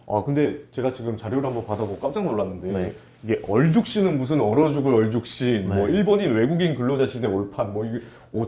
아 근데 제가 지금 자료를 한번 받아보고 깜짝 놀랐는데 네. 이게 얼죽시는 무슨 얼어 죽을 얼죽신, 뭐 네. 일본인 외국인 근로자 시대 올판, 뭐 이게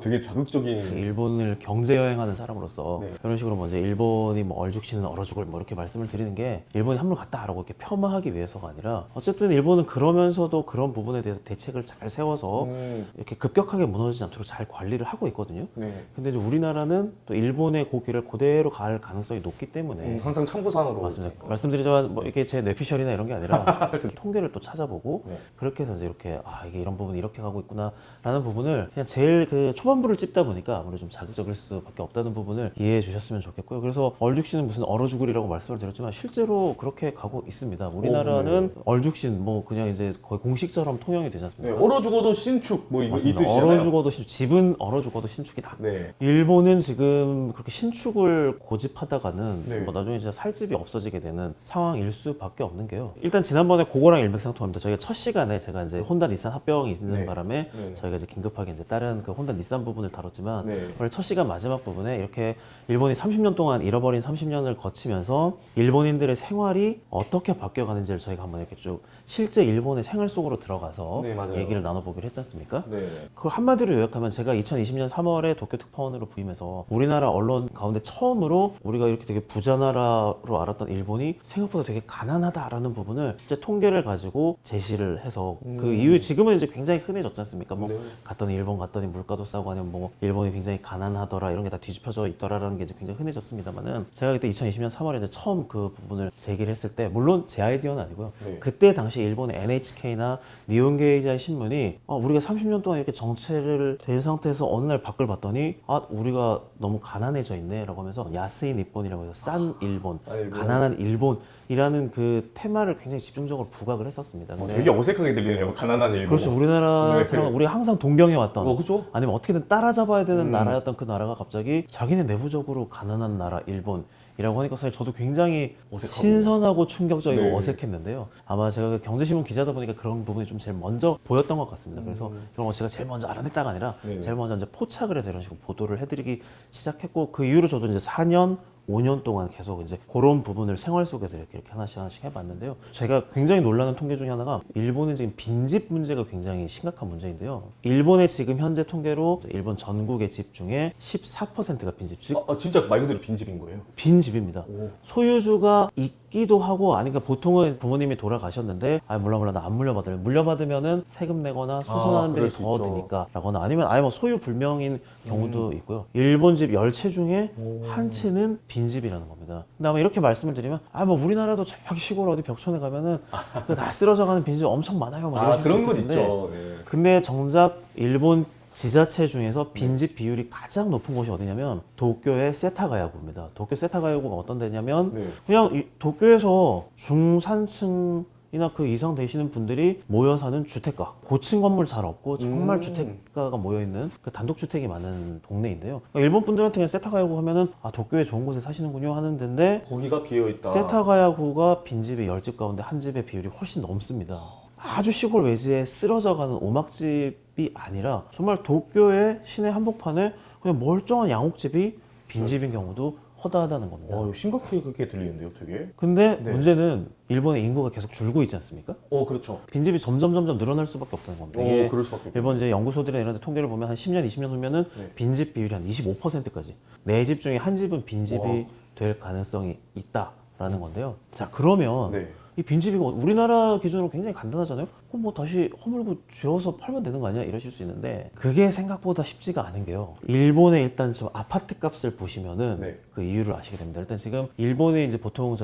되게 자극적인. 일본을 경제 여행하는 사람으로서 네. 이런 식으로 먼저 일본이 뭐 얼죽시는 얼어 죽을 뭐 이렇게 말씀을 드리는 게 일본이 함부로 갔다라고 이렇게 폄하하기 위해서가 아니라 어쨌든 일본은 그러면서도 그런 부분에 대해서 대책을 잘 세워서 이렇게 급격하게 무너지지 않도록 잘 관리를 하고 있거든요. 네. 근데 이제 우리나라는 또 일본의 고기를 그대로 갈 가능성이 높기 때문에 항상 참고사항으로. 맞습니다. 말씀드리지만 뭐 이게 제 뇌피셜이나 이런 게 아니라 통계를 또 찾아보고 네. 그렇게 해서 이제 이렇게 이게 이런 부분이 이렇게 가고 있구나라는 부분을 그냥 제일 그 초반부를 찝다 보니까 아무래도 좀 자극적일 수밖에 없다는 부분을 이해해 주셨으면 좋겠고요. 그래서 얼죽신은 무슨 얼어 죽으리라고 말씀을 드렸지만 실제로 그렇게 가고 있습니다. 우리나라는 얼죽신 뭐 그냥 이제 거의 공식처럼 통용이 되지 네, 않습니까? 얼어 죽어도 신축 뭐 이 맞습니다. 뜻이잖아요. 얼어 죽어도 집은 얼어 죽어도 신축이다. 네. 일본은 지금 그렇게 신축을 고집하다가는 네. 뭐 나중에 진짜 살집이 없어지게 되는 상황일 수밖에 없는 게요. 일단 지난번에 그거랑 일맥상통합니다. 저희가 첫 시간에 제가 이제 혼다 닛산 합병이 있는 네. 바람에 네. 저희가 이제 긴급하게 이제 다른 그 혼다 닛산 부분을 다뤘지만 네. 원래 첫 시간 마지막 부분에 이렇게 일본이 30년 동안 잃어버린 30년을 거치면서 일본인들의 생활이 어떻게 바뀌어가는지를 저희가 한번 이렇게 쭉 실제 일본의 생활 속으로 들어가서 네, 맞아요. 얘기를 나눠보기로 했지 않습니까? 네. 그걸 한마디로 요약하면 제가 2020년 3월에 도쿄 특파원으로 부임해서 우리나라 언론 가운데 처음으로 우리가 이렇게 되게 부자 나라로 알았던 일본이 생각보다 되게 가난하다라는 부분을 진짜 통계를 가지고 제시를 해서 그 이후에 지금은 이제 굉장히 흔해졌지 않습니까? 뭐 네. 갔더니 일본 갔더니 물가도 싸고 아니면 뭐 일본이 굉장히 가난하더라 이런 게 다 뒤집혀져 있더라라는 게 이제 굉장히 흔해졌습니다만은 제가 그때 2020년 3월에 이제 처음 그 부분을 제기를 했을 때 물론 제 아이디어는 아니고요. 네. 그때 당시 일본의 NHK나 니혼게이자의 신문이 우리가 30년 동안 이렇게 정체를 된 상태에서 어느 날 밖을 봤더니 우리가 너무 가난해져 있네 라고 하면서 야스이 니폰이라고 해서 싼 일본, 싼 일본. 가난한 일본이라는 그 테마를 굉장히 집중적으로 부각을 했었습니다. 근데 되게 어색하게 들리네요. 가난한 일본. 그렇죠. 우리나라 네. 사람 우리가 항상 동경해 왔던 그죠? 아니면 어떻게든 따라잡아야 되는 나라였던 그 나라가 갑자기 자기네 내부적으로 가난한 나라 일본이라고 하니까 사실 저도 굉장히 어색하고. 신선하고 충격적이고 네. 어색했는데요. 아마 제가 그 경제신문 기자다 보니까 그런 부분이 좀 제일 먼저 보였던 것 같습니다. 그래서 이런 거 제가 제일 먼저 알아냈다가 아니라 네. 제일 먼저 이제 포착을 해서 이런 식으로 보도를 해드리기 시작했고 그 이후로 저도 이제 4년 5년 동안 계속 이제 그런 부분을 생활 속에서 이렇게 하나씩 해봤는데요. 제가 굉장히 놀라는 통계 중에 하나가 일본은 지금 빈집 문제가 굉장히 심각한 문제인데요. 일본의 지금 현재 통계로 일본 전국의 집 중에 14%가 빈집, 즉 진짜 말 그대로 빈집인 거예요. 빈집입니다. 오. 소유주가 있기도 하고 그러니까 보통은 부모님이 돌아가셨는데 몰라 나 안 물려받으면은 세금 내거나 수선하는 그럴 비용이 수 더 있죠. 드니까 라거나 아니면 아예 뭐 소유 불명인 경우도 있고요. 일본 집 10채 중에 한 채는 빈집이라는 겁니다. 근데 아마 이렇게 말씀을 드리면 뭐 우리나라도 저기 시골 어디 벽촌에 가면은 그 다 쓰러져가는 빈집 엄청 많아요. 막 이러실 그런 수 건 있을 텐데 있죠. 네. 근데 정작 일본 지자체 중에서 빈집 비율이 가장 높은 곳이 어디냐면 도쿄의 세타가야구입니다. 도쿄 세타가야구가 어떤 데냐면 네. 그냥 도쿄에서 중산층이나 그 이상 되시는 분들이 모여 사는 주택가, 고층 건물 잘 없고 정말 주택가가 모여 있는 그 단독주택이 많은 동네인데요. 그러니까 일본 분들한테 그냥 세타가야구 하면은 도쿄에 좋은 곳에 사시는군요 하는 데인데 거기가 비어 있다. 세타가야구가 빈집의 10집 가운데 한 집의 비율이 훨씬 넘습니다. 아주 시골 외지에 쓰러져가는 오막집이 아니라 정말 도쿄의 시내 한복판에 그냥 멀쩡한 양옥집이 빈집인 경우도 허다하다는 겁니다. 이거 심각하게 들리는데요, 되게. 근데 네. 문제는 일본의 인구가 계속 줄고 있지 않습니까? 그렇죠. 빈집이 점점 늘어날 수밖에 없다는 겁니다. 이게 그럴 수밖에 없죠. 일본 이제 연구소들이나 이런 데 통계를 보면 한 10년, 20년 후면은 네. 빈집 비율이 한 25%까지. 네 집 중에 한 집은 빈집이 와. 될 가능성이 있다라는 건데요. 자, 그러면 네. 이 빈집이 우리나라 기준으로 굉장히 간단하잖아요. 그럼 뭐 다시 허물고 지어서 팔면 되는 거 아니야? 이러실 수 있는데 그게 생각보다 쉽지가 않은 게요. 일본의 일단 좀 아파트 값을 보시면은 네. 그 이유를 아시게 됩니다. 일단 지금 일본에 이제 보통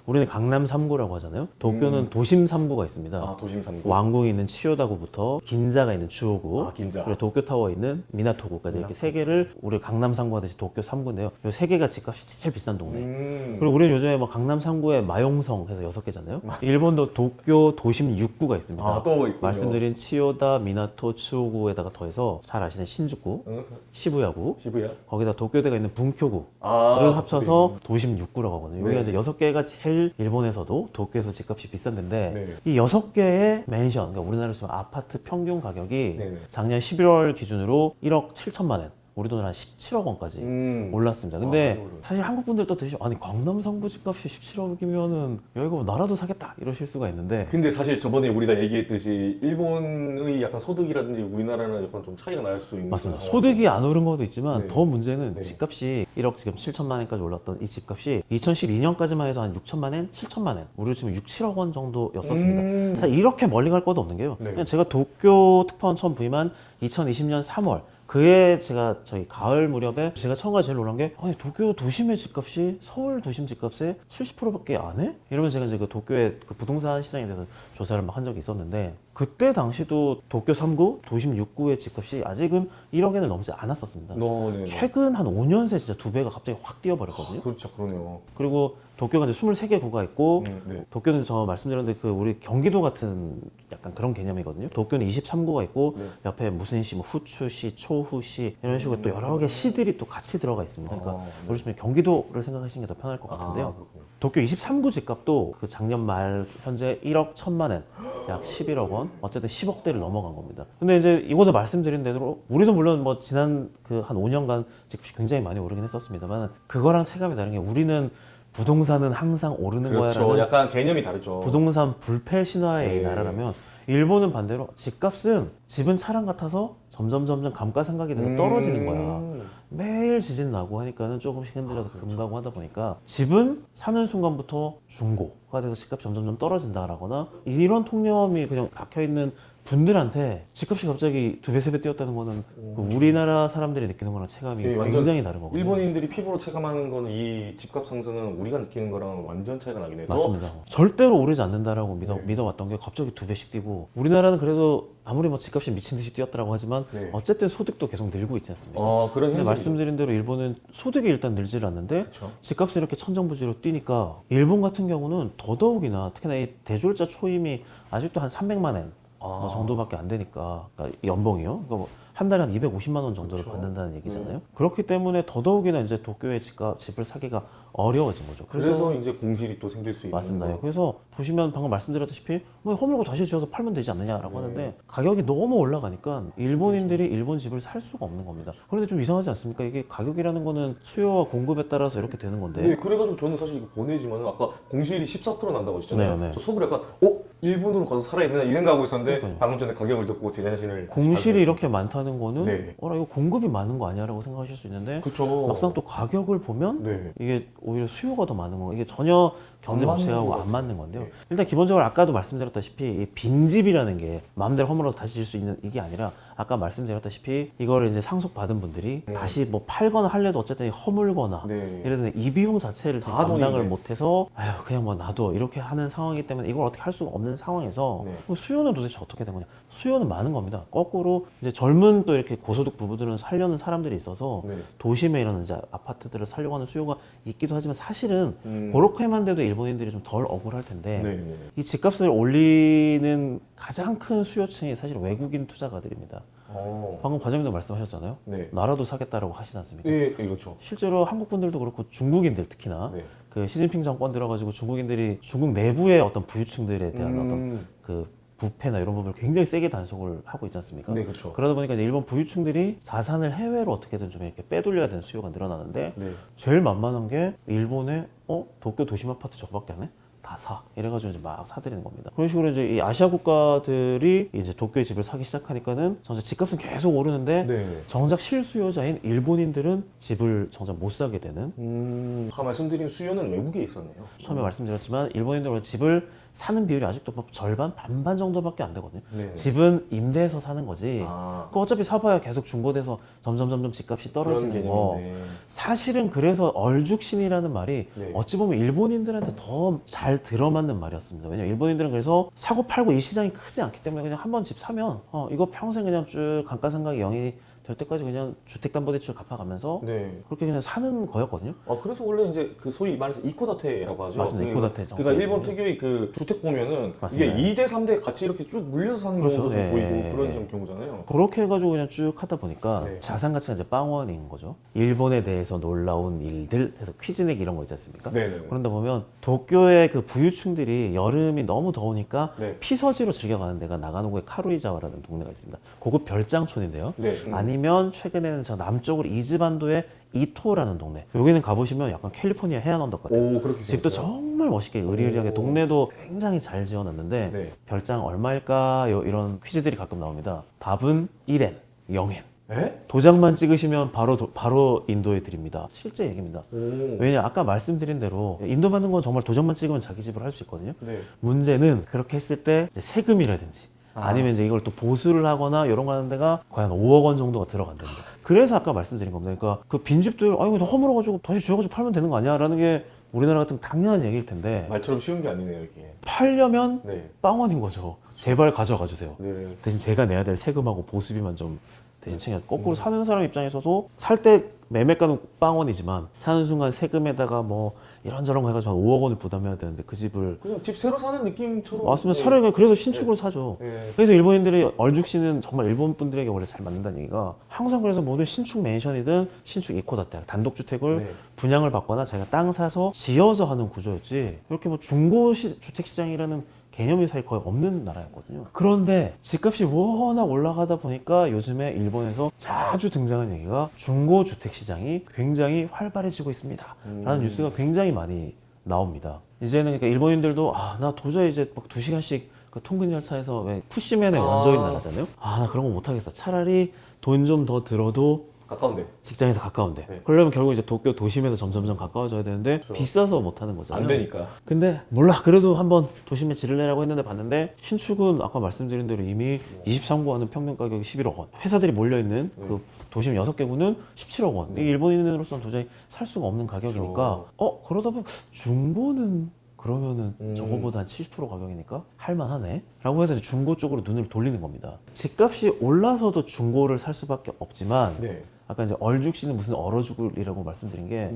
우리는 강남 3구라고 하잖아요. 도쿄는 도심 3구가 있습니다. 도심 3구. 왕궁이 있는 치요다구부터 긴자가 있는 주오구, 긴자. 그리고 도쿄타워 있는 미나토구까지 이렇게 세 개를 우리 강남 3구 하듯이 도쿄 3구인데요. 이 세 개가 집값이 제일 비싼 동네. 그리고 우리는 요즘에 뭐 강남 3구에 마용성 해서 6개잖아요. 일본도 도쿄 도심 6구가 있습니다. 또 있군요. 말씀드린 치요다, 미나토, 츠오구에다가 더해서 잘 아시는 신주쿠, 시부야구, 시부야. 거기다 도쿄대가 있는 bunkyō구를 합쳐서 도심 6구라고 하거든요. 여기가 이제 6개가 제일 일본에서도 도쿄에서 집값이 비싼 데인데 이 6개의 맨션, 그러니까 우리나라로 치면 아파트 평균 가격이 작년 11월 기준으로 1억 7천만 원. 우리 돈으로 한 17억 원까지 음. 올랐습니다. 근데 많이 올랐네. 사실 한국 분들도 드시죠. 아니 강남 상부 집값이 17억이면은 야 이거 나라도 사겠다 이러실 수가 있는데 근데 사실 저번에 우리가 얘기했듯이 일본의 약간 소득이라든지 우리나라는 약간 좀 차이가 날 수도 있는 맞습니다. 그런 소득이 안 오른 것도 있지만 네. 더 문제는 네. 집값이 1억 지금 7천만 원까지 올랐던 이 집값이 2012년까지만 해도 한 6천만 원, 7천만 원, 우리 지금 6, 7억 원 정도였었습니다. 사실 이렇게 멀리 갈 것도 없는 게요. 네. 그냥 제가 도쿄 특파원 처음 부임한 2020년 3월 그해 제가 저희 가을 무렵에 제가 처음과 제일 놀란 게 아니 도쿄 도심의 집값이 서울 도심 집값의 70%밖에 안 해? 이러면서 제가 이제 그 도쿄의 그 부동산 시장에 대해서 조사를 막 한 적이 있었는데 그때 당시도 도쿄 3구, 도심 6구의 집값이 아직은 1억엔을 넘지 않았었습니다. 네. 최근 한 5년 새 진짜 두 배가 갑자기 확 뛰어버렸거든요. 그렇죠, 그러네요. 그리고 도쿄가 이제 23개 구가 있고 네. 도쿄는 저 말씀드렸는데 그 우리 경기도 같은 약간 그런 개념이거든요. 도쿄는 23구가 있고 네. 옆에 무슨 시, 뭐 후추시, 초후시 이런 식으로 또 여러 개 시들이 또 같이 들어가 있습니다. 그러니까 네. 모르시면 경기도를 생각하시는 게 더 편할 것 같은데요. 그렇군요. 도쿄 23구 집값도 그 작년 말 현재 1억 1천만 원, 약 11억 원, 어쨌든 10억대를 넘어간 겁니다. 근데 이제 이곳에 말씀드린 대로 우리도 물론 뭐 지난 그 한 5년간 집값이 굉장히 많이 오르긴 했었습니다만 그거랑 체감이 다른 게 우리는 부동산은 항상 오르는 그렇죠. 거야라는 약간 개념이 다르죠. 부동산 불패 신화의 네. 이 나라라면 일본은 반대로 집값은 집은 차량 같아서 점점 감가상각이 돼서 떨어지는 거야. 매일 지진 나고 하니까는 조금씩 흔들려서 금가고 하다 보니까 집은 사는 순간부터 중고가 돼서 집값이 점점 떨어진다라거나 이런 통념이 그냥 박혀있는 분들한테 집값이 갑자기 2배, 3배 뛰었다는 거는 그 우리나라 사람들이 느끼는 거랑 체감이 네, 완전 굉장히 다른 거거든요. 일본인들이 피부로 체감하는 거는 이 집값 상승은 우리가 느끼는 거랑 완전 차이가 나긴 해요. 맞습니다. 절대로 오르지 않는다라고 네. 믿어왔던 게 갑자기 2배씩 뛰고 우리나라는 그래도 아무리 뭐 집값이 미친 듯이 뛰었다라고 하지만 네. 어쨌든 소득도 계속 늘고 있지 않습니까? 그런 근데 현상이 말씀드린 대로 일본은 소득이 일단 늘질 않는데 그렇죠. 집값이 이렇게 천정부지로 뛰니까 일본 같은 경우는 더더욱이나 특히나 이 대졸자 초임이 아직도 한 300만 엔 뭐 정도밖에 안 되니까 그러니까 연봉이요. 그러니까 뭐한 달에 한 250만 원 정도를 그렇죠. 받는다는 얘기잖아요. 그렇기 때문에 더더욱이나 이제 도쿄에 집을 사기가 어려워진 거죠. 그래서 이제 공실이 또 생길 수 있는 맞습니다. 거. 그래서 보시면 방금 말씀드렸다시피 뭐 허물고 다시 지어서 팔면 되지 않느냐라고 네. 하는데 가격이 너무 올라가니까 일본인들이 일본 집을 살 수가 없는 겁니다. 그런데 좀 이상하지 않습니까? 이게 가격이라는 거는 수요와 공급에 따라서 이렇게 되는 건데 네, 그래가지고 저는 사실 이거 보내지만 아까 공실이 14% 난다고 하셨잖아요. 네, 네. 저 속으로 약간 일본으로 가서 살아있나 이 생각하고 있었는데 그러니까요. 방금 전에 가격을 듣고 제 자신을 공실이 이렇게 많다는 거는 네. 이거 공급이 많은 거 아니야라고 생각하실 수 있는데 그렇죠. 막상 또 가격을 보면 네. 이게 오히려 수요가 더 많은 거 이게 전혀 경제 안 맞는 법칙하고 것 안 같아요. 맞는 건데요. 네. 일단 기본적으로 아까도 말씀드렸다시피 이 빈집이라는 게 마음대로 허물어서 다시 질 수 있는 이게 아니라 아까 말씀드렸다시피 이거를 이제 상속받은 분들이 다시 뭐 팔거나 할래도 어쨌든 허물거나 네. 예를 들면 이 비용 자체를 지금 다 감당을 돈이네. 못해서 아휴 그냥 뭐 놔둬 이렇게 하는 상황이기 때문에 이걸 어떻게 할 수가 없는 상황에서 네. 그럼 수요는 도대체 어떻게 된 거냐? 수요는 많은 겁니다. 거꾸로 이제 젊은 또 이렇게 고소득 부부들은 살려는 사람들이 있어서 네. 도심에 이런 이제 아파트들을 살려고 하는 수요가 있기도 하지만 사실은 음. 그렇게만 돼도 일본인들이 좀 덜 억울할 텐데 네. 네. 이 집값을 올리는 가장 큰 수요층이 사실 외국인 투자가들입니다. 방금 과장님도 말씀하셨잖아요. 네. 나라도 사겠다라고 하시지 않습니까? 네, 그렇죠. 실제로 한국 분들도 그렇고 중국인들 특히나 네. 그 시진핑 정권 들어가지고 중국인들이 중국 내부의 어떤 부유층들에 대한 어떤 그 부패나 이런 부분을 굉장히 세게 단속을 하고 있지 않습니까? 네, 그렇죠. 그러다 보니까 이제 일본 부유층들이 자산을 해외로 어떻게든 좀 이렇게 빼돌려야 되는 수요가 늘어나는데 네. 제일 만만한 게 일본에 도쿄 도심 아파트 저거밖에 안 해? 다 사. 이래가지고 이제 막 사들이는 겁니다. 그런 식으로 이제 이 아시아 국가들이 이제 도쿄에 집을 사기 시작하니까는 정작 집값은 계속 오르는데 네. 정작 실수요자인 일본인들은 집을 정작 못 사게 되는 아까 말씀드린 수요는 외국에 있었네요. 처음에 말씀드렸지만 일본인들은 집을 사는 비율이 아직도 뭐 절반, 반반 정도밖에 안 되거든요. 네. 집은 임대해서 사는 거지. 아, 그 어차피 사봐야 계속 중고돼서 점점 집값이 그런 떨어지는 거. 개념인데. 사실은 그래서 얼죽신이라는 말이 네. 어찌 보면 일본인들한테 더 잘 들어맞는 말이었습니다. 왜냐면 일본인들은 그래서 사고 팔고 이 시장이 크지 않기 때문에 그냥 한 번 집 사면 이거 평생 그냥 쭉 감가상각이 0이 될 때까지 그냥 주택담보대출 갚아가면서 네. 그렇게 그냥 사는 거였거든요. 그래서 원래 이제 그 소위 말해서 이코다테라고 하죠. 맞습니다. 이코다테 정도. 그러니까 일본 특유의 그 주택 보면은 맞습니다. 이게 2대, 3대 같이 이렇게 쭉 물려서 사는 그렇죠. 경우도 좀 네. 보이고 그런 좀 경우잖아요. 그렇게 해가지고 그냥 쭉 하다 보니까 네. 자산 가치가 이제 빵원인 거죠. 일본에 대해서 놀라운 일들 해서 퀴즈 내기 이런 거 있지 않습니까? 네네. 그런다 보면 도쿄의 그 부유층들이 여름이 너무 더우니까 네. 피서지로 즐겨가는 데가 나가노구의 카루이자와라는 동네가 있습니다. 고급 별장촌인데요. 네. 아니면 아니면 최근에는 저 남쪽으로 이즈반도의 이토라는 동네. 여기는 가보시면 약간 캘리포니아 해안 언덕 같아요. 오, 그렇게 집도 생겼어요? 정말 멋있게 의리의리하게 오. 동네도 굉장히 잘 지어놨는데 네. 별장 얼마일까요? 이런 퀴즈들이 가끔 나옵니다. 답은 1엔, 0엔. 에? 도장만 찍으시면 바로 인도에 드립니다. 실제 얘기입니다. 오. 왜냐 아까 말씀드린 대로 인도 받는 건 정말 도장만 찍으면 자기 집으로 할 수 있거든요. 네. 문제는 그렇게 했을 때 이제 세금이라든지 아니면 이제 이걸 또 보수를 하거나 이런 거 하는 데가 과연 5억 원 정도가 들어간답니다. 그래서 아까 말씀드린 겁니다. 그러니까 그 빈집들 아니 다 허물어가지고 다시 지어가지고 팔면 되는 거 아니야? 라는 게 우리나라 같은 당연한 얘기일 텐데 말처럼 쉬운 게 아니네요, 이게. 팔려면 네. 빵원인 거죠. 제발 가져가 주세요. 네. 대신 제가 내야 될 세금하고 보수비만 좀 대신 챙겨. 거꾸로 사는 사람 입장에서도 살 때 매매가는 빵원이지만 사는 순간 세금에다가 뭐 이런저런 거 해가지고 한 5억 원을 부담해야 되는데 그 집을 그냥 집 새로 사는 느낌처럼. 맞습니다. 네. 차라리 그래서 신축을 사죠. 네. 그래서 일본인들이 얼죽시는 정말 일본 분들에게 원래 잘 맞는다는 얘기가 항상 그래서 모든 신축 맨션이든 신축 이코다테 단독주택을 네. 분양을 받거나 자기가 땅 사서 지어서 하는 구조였지 이렇게 뭐 중고 주택 시장이라는 개념이 사실 거의 없는 나라였거든요. 그런데 집값이 워낙 올라가다 보니까 요즘에 일본에서 자주 등장하는 얘기가 중고 주택 시장이 굉장히 활발해지고 있습니다. 라는 뉴스가 굉장히 많이 나옵니다. 이제는 그러니까 일본인들도 나 도저히 이제 막 2시간씩 그 통근 열차에서 왜 푸시맨에 원조인 나라잖아요. 나 그런 거 못하겠어. 차라리 돈 좀 더 들어도 가까운데. 직장에서 가까운데. 네. 그러려면 결국 이제 도쿄 도심에서 점점점 가까워져야 되는데 그렇죠. 비싸서 못하는 거잖아요. 안 되니까. 근데 몰라 그래도 한번 도심에 지르려고 했는데 봤는데 신축은 아까 말씀드린 대로 이미 23구 하는 평균 가격이 11억 원. 회사들이 몰려있는 그 도심 6개구는 17억 원. 이게 일본인으로서는 도저히 살 수가 없는 가격이니까 그러다 보면 중고는 그러면은 저거보다 한 70% 가격이니까 할만하네? 라고 해서 이제 중고 쪽으로 눈을 돌리는 겁니다. 집값이 올라서도 중고를 살 수밖에 없지만 네. 아까 이제 얼죽시는 무슨 얼어 죽을이라고 말씀드린 게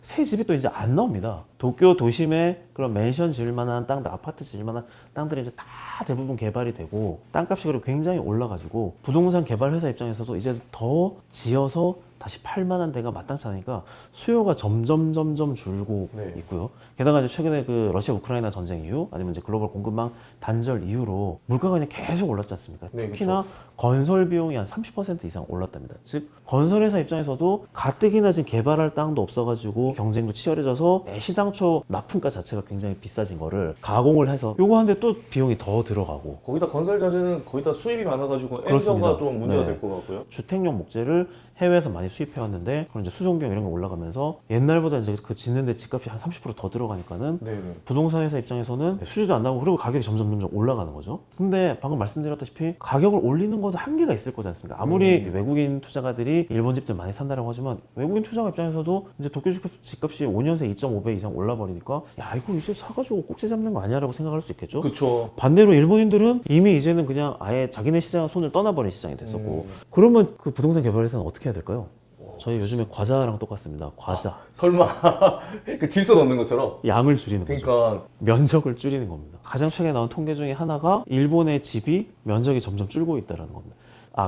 새 네. 집이 또 이제 안 나옵니다. 도쿄 도심에 그런 맨션 지을 만한 땅들, 아파트 지을 만한 땅들이 이제 다 대부분 개발이 되고 땅값이 그리고 굉장히 올라가지고 부동산 개발 회사 입장에서도 이제 더 지어서 다시 팔 만한 데가 마땅치 않으니까 수요가 점점 줄고 네. 있고요. 게다가 이제 최근에 그 러시아 우크라이나 전쟁 이후 아니면 이제 글로벌 공급망 단절 이후로 물가가 그냥 계속 올랐지 않습니까? 네, 특히나 건설 비용이 한 30% 이상 올랐답니다. 즉 건설회사 입장에서도 가뜩이나 지금 개발할 땅도 없어가지고 경쟁도 치열해져서 시당초 납품가 자체가 굉장히 비싸진 거를 가공을 해서 요거 하는데 또 비용이 더 들어가고 거기다 건설 자재는 거기다 수입이 많아가지고 그렇습니다. 엔저가 좀 문제가 네. 될 것 같고요. 주택용 목재를 해외에서 많이 수입해왔는데 그런 이제 수송비용 이런 게 올라가면서 옛날보다 이제 그 짓는데 집값이 한 30%더 들어가니까는 네. 부동산 회사 입장에서는 수주도 안 나오고 그리고 가격이 점점 올라가는 거죠. 근데 방금 말씀드렸다시피 가격을 올리는 것도 한계가 있을 거지 않습니까? 아무리 외국인 투자가들이 일본 집들 많이 산다라고 하지만 외국인 투자가 입장에서도 이제 도쿄 집값이 5년 새 2.5배 이상 올라버리니까 야 이거 이제 사가지고 꼭지 잡는 거 아니야라고 생각할 수 있겠죠. 그렇죠. 반대로 일본인들은 이미 이제는 그냥 아예 자기네 시장 손을 떠나버린 시장이 됐었고 그러면 그 부동산 개발회사는 어떻게 해야 될까요? 저희 요즘에 과자랑 똑같습니다. 과자. 설마 그 질서 넣는 것처럼. 양을 줄이는 거죠. 그러니까 면적을 줄이는 겁니다. 가장 최근에 나온 통계 중에 하나가 일본의 집이 면적이 점점 줄고 있다는 겁니다.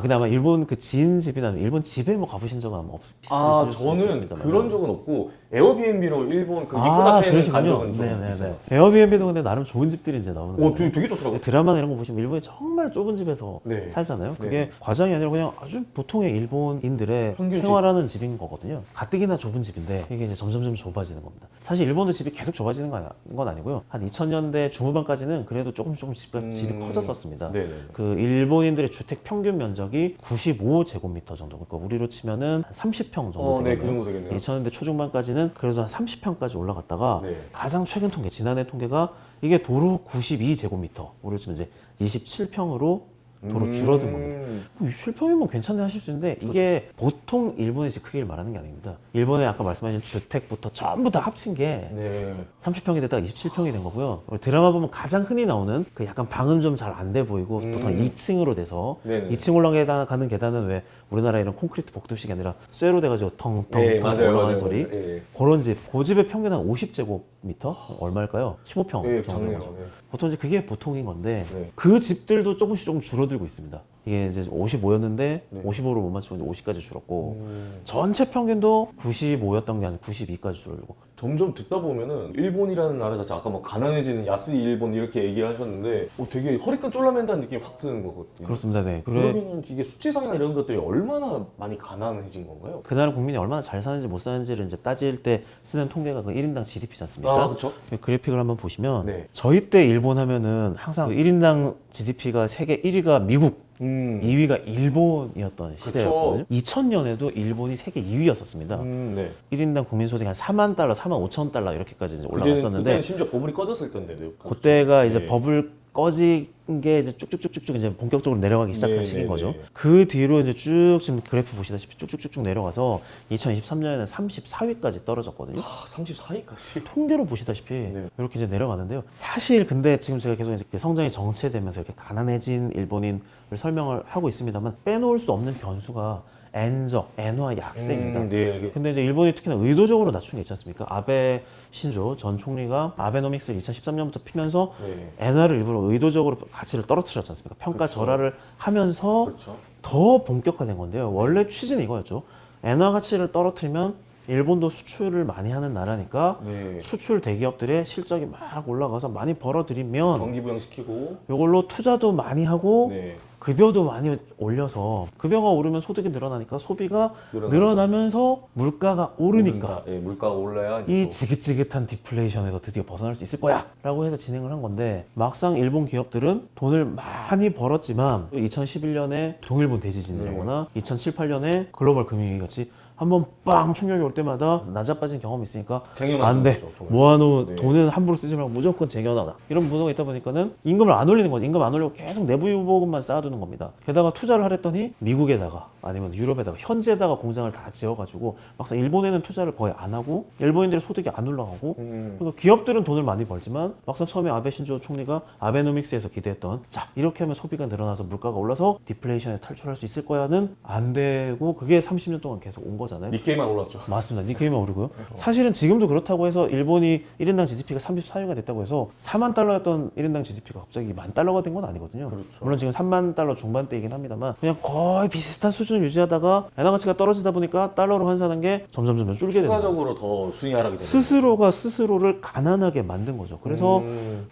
근데 아마 일본 그 지인 집이나 일본 집에 뭐 가보신 적은 아마 없으실 수도 저는 있습니다만. 그런 적은 없고 에어비앤비로 일본 그 이코다테에 있는 간적은 좀 있어요. 에어비앤비도 근데 나름 좋은 집들이 이제 나오는 거죠. 되게 좋더라고요. 드라마나 이런 거 보시면 일본이 정말 좁은 집에서 네. 살잖아요. 그게 네. 과장이 아니라 그냥 아주 보통의 일본인들의 평균 집. 생활하는 집인 거거든요. 가뜩이나 좁은 집인데 이게 이제 점점 좁아지는 겁니다. 사실 일본도 집이 계속 좁아지는 건 아니고요. 한 2000년대 중후반까지는 그래도 조금 집이 커졌었습니다. 네네. 그 일본인들의 주택 평균 면적이 95제곱미터 정도. 그러니까 우리로 치면은 한 30평 정도 네, 되겠네요. 그 정도 되겠네요. 2000년대 초중반까지는 그래도 한 30평까지 올라갔다가 네. 가장 최근 통계, 지난해 통계가 이게 도로 92제곱미터, 우리로 치면 이제 27평으로 도로 줄어든 겁니다. 27평이면 괜찮네 하실 수 있는데 이게 보통 일본의 집 크기를 말하는 게 아닙니다. 일본의 아까 말씀하신 주택부터 전부 다 합친 게 네. 30평이 됐다가 27평이 된 거고요. 드라마 보면 가장 흔히 나오는 그 약간 방은 좀 잘 안 돼 보이고 보통 2층으로 돼서 네네. 2층 올라가는 계단은 왜 우리나라 이런 콘크리트 복도식이 아니라 쇠로 돼가지고 텅텅텅 네, 맞아요, 올라가는 맞아요. 소리. 네. 그런 집, 그 집의 평균 한 50제곱미터? 얼마일까요? 15평 네, 정도 작네요. 거죠. 네. 보통 이제 그게 보통인 건데 네. 그 집들도 조금 줄어들고 있습니다. 이게 이제 55였는데 네. 55를 못 맞추고 이제 50까지 줄었고 전체 평균도 95였던 게 아니라 92까지 줄고. 점점 듣다 보면은 일본이라는 나라 자체 아까 막 가난해지는 야스이 일본 이렇게 얘기하셨는데 되게 허리끈 쫄라맨다는 느낌이 확 드는 거거든요. 그렇습니다. 네. 그러면 이게 수치상이나 이런 것들이 얼마나 많이 가난해진 건가요? 그 나라 국민이 얼마나 잘 사는지 못 사는지를 이제 따질 때 쓰는 통계가 그 1인당 GDP지 않습니까? 아, 그렇죠. 그래픽을 한번 보시면 네. 저희 때 일본 하면은 항상 1인당 GDP가 세계 1위가 미국, 2위가 일본이었던 시대였거든요. 2000년에도 일본이 세계 2위였었습니다. 네. 1인당 국민 소득이 한 4만 달러, 4만 5천 달러 이렇게까지 이제 올라갔었는데 그때는 심지어 버블이 꺼졌을 때인데도. 그때가 이제 네. 버블 꺼진 게 이제 쭉쭉쭉쭉 이제 본격적으로 내려가기 시작한 네, 시기인 네, 거죠. 네. 그 뒤로 이제 쭉 지금 그래프 보시다시피 쭉쭉쭉쭉 내려가서 2023년에는 34위까지 떨어졌거든요. 34위까지. 통계로 보시다시피 네. 이렇게 이제 내려가는데요. 사실 근데 지금 제가 계속 이제 성장이 정체되면서 이렇게 가난해진 일본인을 설명을 하고 있습니다만 빼놓을 수 없는 변수가 엔저, 엔화 약세입니다. 네. 근데 이제 일본이 특히나 의도적으로 낮춘 게 있지 않습니까? 아베 신조 전 총리가 아베노믹스를 2013년부터 피면서 네. 엔화를 일부러 의도적으로 가치를 떨어뜨렸지 않습니까? 평가 그렇죠. 절하를 하면서 그렇죠. 더 본격화된 건데요. 원래 취지는 이거였죠. 엔화 가치를 떨어뜨리면 일본도 수출을 많이 하는 나라니까 네. 수출 대기업들의 실적이 막 올라가서 많이 벌어들이면 경기 부양시키고. 이걸로 투자도 많이 하고 네. 급여도 많이 올려서 급여가 오르면 소득이 늘어나니까 소비가 늘어나고. 늘어나면서 물가가 오르니까 예, 물가가 올라야 이 또- 지긋지긋한 디플레이션에서 드디어 벗어날 수 있을 거야 라고 해서 진행을 한 건데 막상 일본 기업들은 돈을 많이 벌었지만 2011년에 동일본 대지진이나 거나 2007, 8년에 글로벌 금융위기 같이 한번 빵 충격이 올 때마다 낮아빠진 경험이 있으니까 쟁여놨던 안 돼. 거죠, 돈을. 모아놓은 네. 돈은 함부로 쓰지 말고 무조건 쟁여놔라. 이런 문화가 있다 보니까는 임금을 안 올리는 거죠. 임금 안 올리고 계속 내부 유보금만 쌓아두는 겁니다. 게다가 투자를 하랬더니 미국에다가 아니면 유럽에다가 현지에다가 공장을 다 지어가지고 막상 일본에는 투자를 거의 안 하고 일본인들의 소득이 안 올라가고 그러니까 기업들은 돈을 많이 벌지만 막상 처음에 아베 신조 총리가 아베노믹스에서 기대했던 자 이렇게 하면 소비가 늘어나서 물가가 올라서 디플레이션에 탈출할 수 있을 거야는 안 되고 그게 30년 동안 계속 온 거잖아요. 니케이만 올랐죠. 맞습니다. 니케이만 오르고요. 사실은 지금도 그렇다고 해서 일본이 1인당 GDP가 34위가 됐다고 해서 4만 달러였던 1인당 GDP가 갑자기 1만 달러가 된 건 아니거든요. 그렇죠. 물론 지금 3만 달러 중반대이긴 합니다만 그냥 거의 비슷한 수준을 유지하다가 엔화 가치가 떨어지다 보니까 달러로 환산한 게 점점 줄게 되는 거예요. 추가적으로 더 순위 하락이 되는 스스로가 스스로를 가난하게 만든 거죠. 그래서